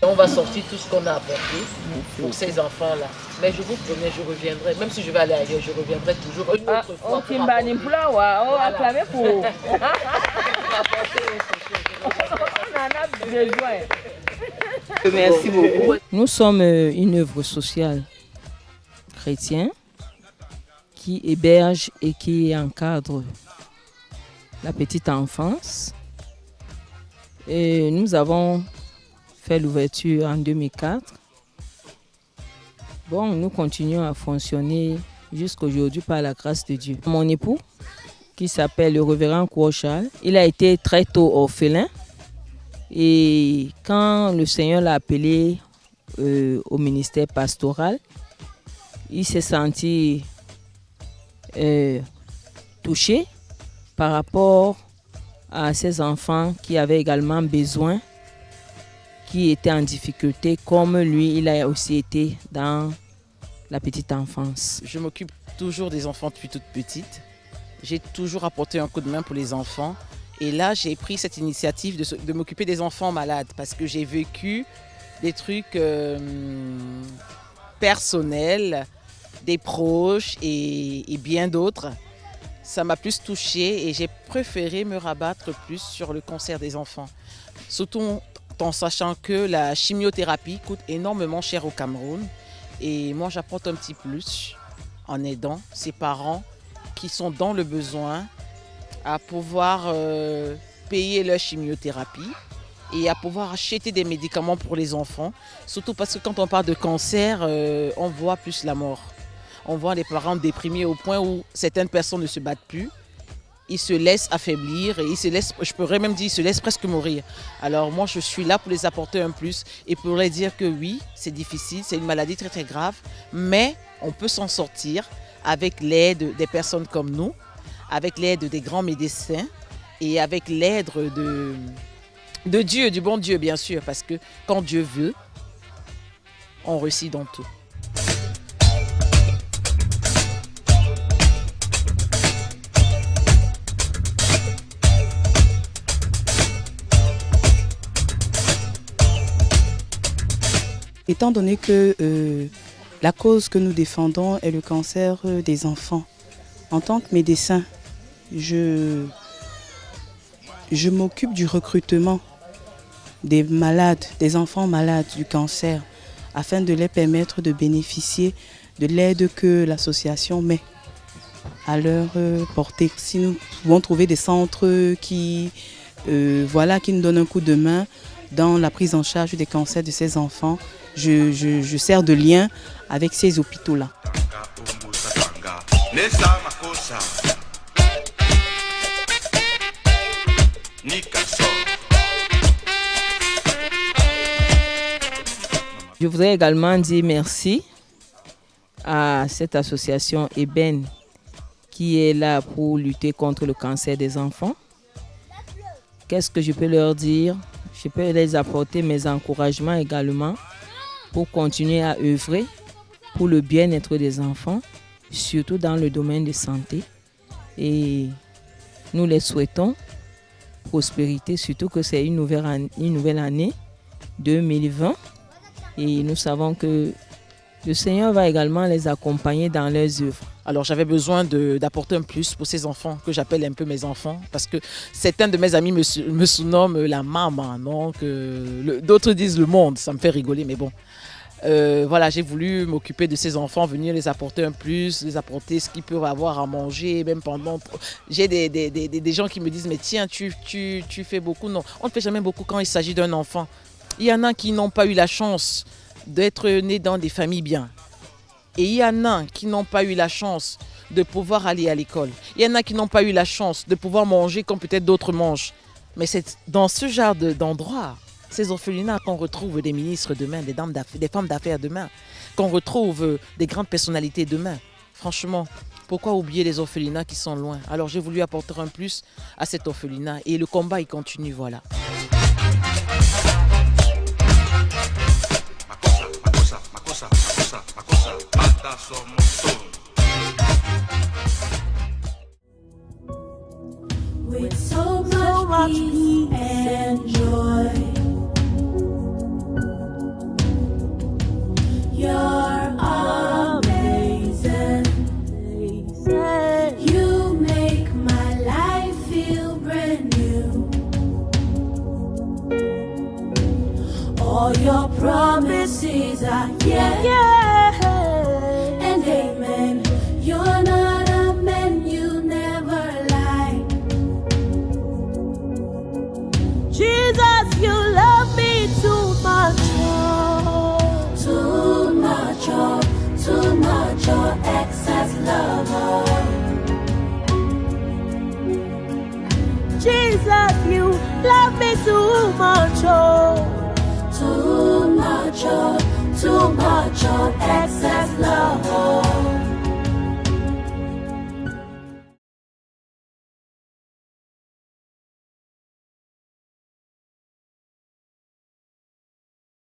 On va sortir tout ce qu'on a apporté pour ces enfants-là. Mais je vous promets, je reviendrai. Même si je vais aller ailleurs, je reviendrai toujours une autre fois. Merci beaucoup. Nous sommes une œuvre sociale chrétienne qui héberge et qui encadre la petite enfance. Et nous avons fait l'ouverture en 2004. Bon, nous continuons à fonctionner jusqu'aujourd'hui par la grâce de Dieu. Mon époux, qui s'appelle le révérend Kouochal, il a été très tôt orphelin. Et quand le Seigneur l'a appelé au ministère pastoral, il s'est senti touché par rapport à ses enfants qui avaient également besoin, qui étaient en difficulté, comme lui, il a aussi été dans la petite enfance. Je m'occupe toujours des enfants depuis toute petite. J'ai toujours apporté un coup de main pour les enfants. Et là, j'ai pris cette initiative de m'occuper des enfants malades parce que j'ai vécu des trucs personnels, des proches et bien d'autres. Ça m'a plus touchée et j'ai préféré me rabattre plus sur le cancer des enfants. Surtout en sachant que la chimiothérapie coûte énormément cher au Cameroun. Et moi, j'apporte un petit plus en aidant ces parents qui sont dans le besoin à pouvoir payer leur chimiothérapie et à pouvoir acheter des médicaments pour les enfants. Surtout parce que quand on parle de cancer, on voit plus la mort. On voit les parents déprimés au point où certaines personnes ne se battent plus. Ils se laissent affaiblir et ils se laissent, je pourrais même dire, ils se laissent presque mourir. Alors moi, je suis là pour les apporter un plus et pour leur dire que oui, c'est difficile, c'est une maladie très très grave, mais on peut s'en sortir avec l'aide des personnes comme nous, avec l'aide des grands médecins et avec l'aide de Dieu, du bon Dieu bien sûr, parce que quand Dieu veut, on réussit dans tout. Étant donné que la cause que nous défendons est le cancer des enfants, en tant que médecin, je m'occupe du recrutement des malades, des enfants malades du cancer, afin de les permettre de bénéficier de l'aide que l'association met à leur portée. Si nous pouvons trouver des centres qui nous donnent un coup de main dans la prise en charge des cancers de ces enfants, je sers de lien avec ces hôpitaux-là. Je voudrais également dire merci à cette association Eben qui est là pour lutter contre le cancer des enfants. Qu'est-ce que je peux leur dire? Je peux les apporter mes encouragements également pour continuer à œuvrer pour le bien-être des enfants, surtout dans le domaine de santé. Et nous les souhaitons prospérité, surtout que c'est une nouvelle année 2020. Et nous savons que le Seigneur va également les accompagner dans leurs œuvres. Alors j'avais besoin d'apporter un plus pour ces enfants que j'appelle un peu mes enfants, parce que certains de mes amis me surnomment la maman, donc d'autres disent le monde, ça me fait rigoler, mais bon. Voilà, j'ai voulu m'occuper de ces enfants, venir les apporter un plus, les apporter ce qu'ils peuvent avoir à manger, même pendant... J'ai des gens qui me disent, mais tiens, tu fais beaucoup. Non, on ne fait jamais beaucoup quand il s'agit d'un enfant. Il y en a qui n'ont pas eu la chance d'être nés dans des familles bien. Et il y en a qui n'ont pas eu la chance de pouvoir aller à l'école. Il y en a qui n'ont pas eu la chance de pouvoir manger comme peut-être d'autres mangent. Mais c'est dans ce genre d'endroit, ces orphelinats, qu'on retrouve des ministres demain, des femmes d'affaires demain, qu'on retrouve des grandes personnalités demain. Franchement, pourquoi oublier les orphelinats qui sont loin? Alors j'ai voulu apporter un plus à cet orphelinat et le combat il continue, voilà. With so much peace and joy, you're amazing. You make my life feel brand new. All your promises are yes.